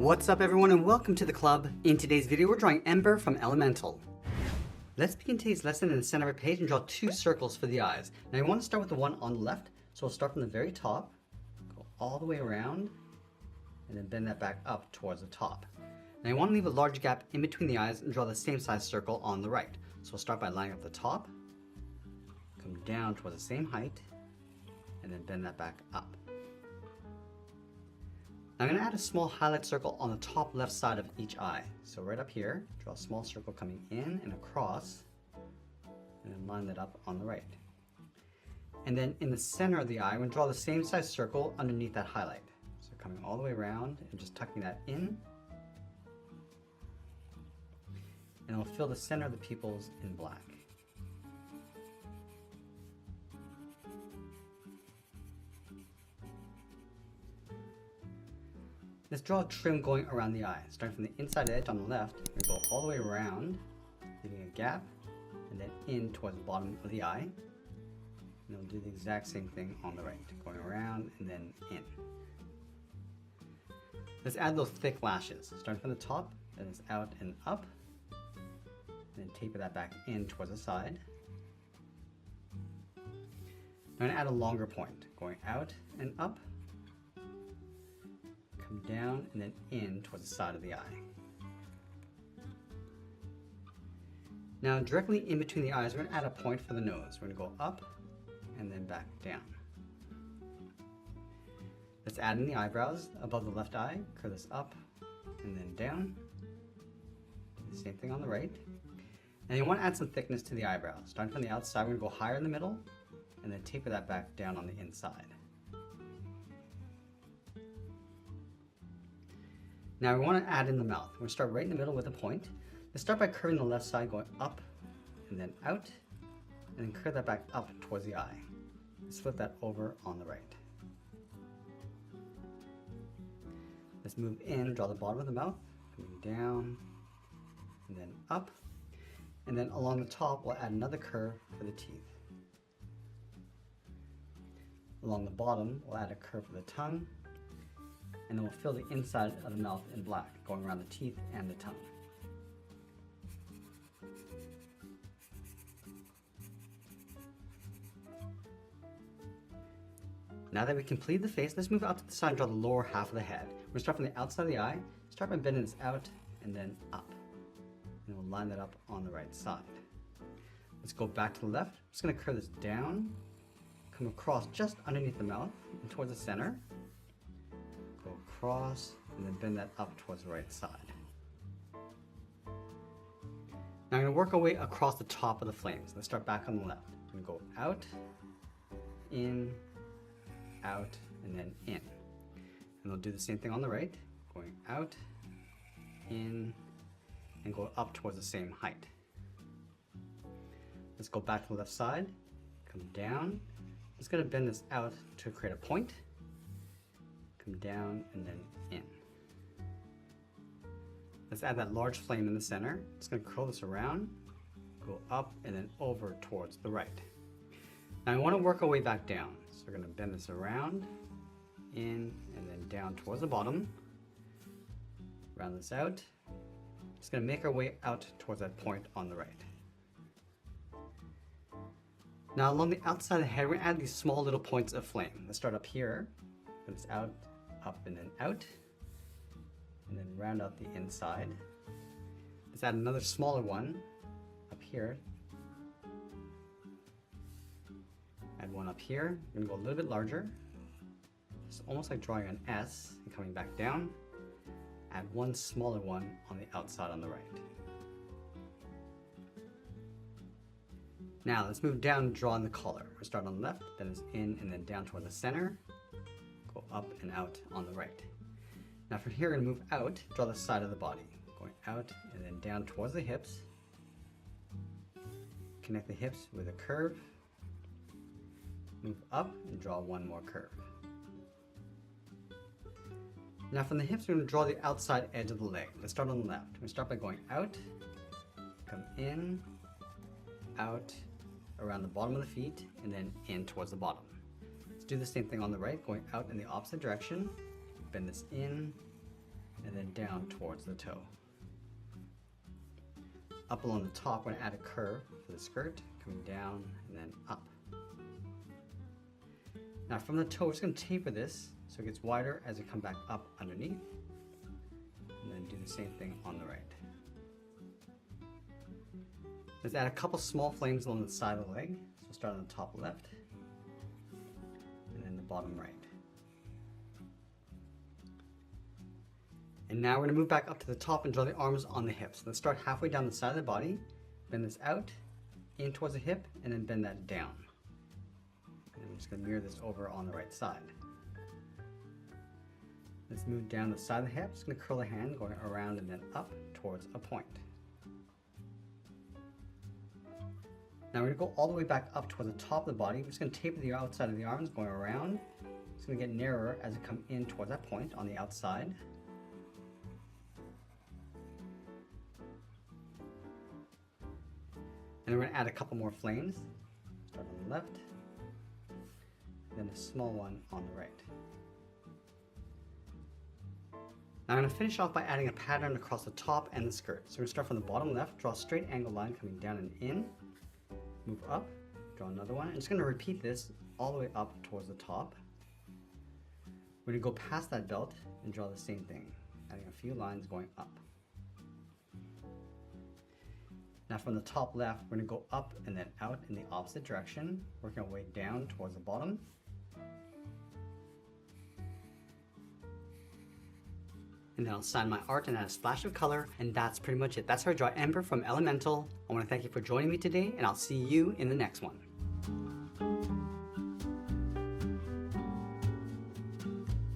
What's up everyone and welcome to the club. In today's video we're drawing Ember from Elemental. Let's begin today's lesson in the center of a page and draw two circles for the eyes. Now you want to start with the one on the left, so we'll start from the very top, go all the way around, and then bend that back up towards the top. Now you want to leave a large gap in between the eyes and draw the same size circle on the right. So we'll start by lining up the top, come down towards the same height, and then bend that back up. I'm going to add a small highlight circle on the top left side of each eye. So right up here, draw a small circle coming in and across, and then line that up on the right. And then in the center of the eye, I'm going to draw the same size circle underneath that highlight. So coming all the way around and just tucking that in. And we'll fill the center of the pupils in black. Let's draw a trim going around the eye. Starting from the inside edge on the left, we're going to go all the way around, leaving a gap, and then in towards the bottom of the eye. And we'll do the exact same thing on the right, going around and then in. Let's add those thick lashes. Starting from the top, then it's out and up, then taper that back in towards the side. I'm going to add a longer point, going out and up, down and then in towards the side of the eye. Now directly in between the eyes, we're going to add a point for the nose. We're going to go up and then back down. Let's add in the eyebrows above the left eye, curve this up and then down. Do the same thing on the right. And you want to add some thickness to the eyebrows. Starting from the outside, we're going to go higher in the middle and then taper that back down on the inside. Now we want to add in the mouth. We're going to start right in the middle with a point. Let's start by curving the left side, going up and then out, and then curve that back up towards the eye. Let's flip that over on the right. Let's move in, draw the bottom of the mouth, coming down and then up, and then along the top we'll add another curve for the teeth. Along the bottom we'll add a curve for the tongue, and then we'll fill the inside of the mouth in black, going around the teeth and the tongue. Now that we completed the face, let's move out to the side and draw the lower half of the head. We're going to start from the outside of the eye, start by bending this out and then up. And we'll line that up on the right side. Let's go back to the left. I'm just going to curve this down, come across just underneath the mouth and towards the center. Go across and then bend that up towards the right side. Now I'm going to work our way across the top of the flames. Let's start back on the left. I'm going to go out, in, out, and then in. And we'll do the same thing on the right, going out, in, and go up towards the same height. Let's go back to the left side, come down. I'm just going to bend this out to create a point. Come down and then in. Let's add that large flame in the center. It's going to curl this around, go up and then over towards the right. Now I want to work our way back down. So we're going to bend this around, in, and then down towards the bottom. Round this out. Just going to make our way out towards that point on the right. Now along the outside of the head, we're going to add these small little points of flame. Let's start up here. Bend this out, up and then out, and then round out the inside. Let's add another smaller one up here. Add one up here. I'm going to go a little bit larger. It's almost like drawing an S and coming back down. Add one smaller one on the outside on the right. Now let's move down and draw in the collar. We'll start on the left, then it's in and then down toward the center. Go up and out on the right. Now from here, we're going to move out, draw the side of the body, going out and then down towards the hips. Connect the hips with a curve. Move up and draw one more curve. Now from the hips, we're going to draw the outside edge of the leg. Let's start on the left. We start by going out, come in, out, around the bottom of the feet, and then in towards the bottom. Let's do the same thing on the right, going out in the opposite direction. Bend this in and then down towards the toe. Up along the top, we're going to add a curve for the skirt, coming down and then up. Now from the toe, we're just going to taper this so it gets wider as we come back up underneath, and then do the same thing on the right. Let's add a couple small flames along the side of the leg. So we'll start on the top left, and then the bottom right. And now we're going to move back up to the top and draw the arms on the hips. Let's start halfway down the side of the body, bend this out, in towards the hip, and then bend that down. And I'm just going to mirror this over on the right side. Let's move down the side of the hip. Just going to curl a hand, going around and then up towards a point. Now we're going to go all the way back up toward the top of the body. We're just going to taper the outside of the arms, going around. It's going to get narrower as we come in towards that point on the outside. And we're going to add a couple more flames. Start on the left, then a small one on the right. Now I'm going to finish off by adding a pattern across the top and the skirt. So we're going to start from the bottom left, draw a straight angle line coming down and in, move up, draw another one. I'm just going to repeat this all the way up towards the top. We're going to go past that belt and draw the same thing, adding a few lines going up. Now from the top left, we're going to go up and then out in the opposite direction, working our way down towards the bottom. And then I'll sign my art and add a splash of color, and that's pretty much it. That's how I draw Ember from Elemental. I want to thank you for joining me today, and I'll see you in the next one.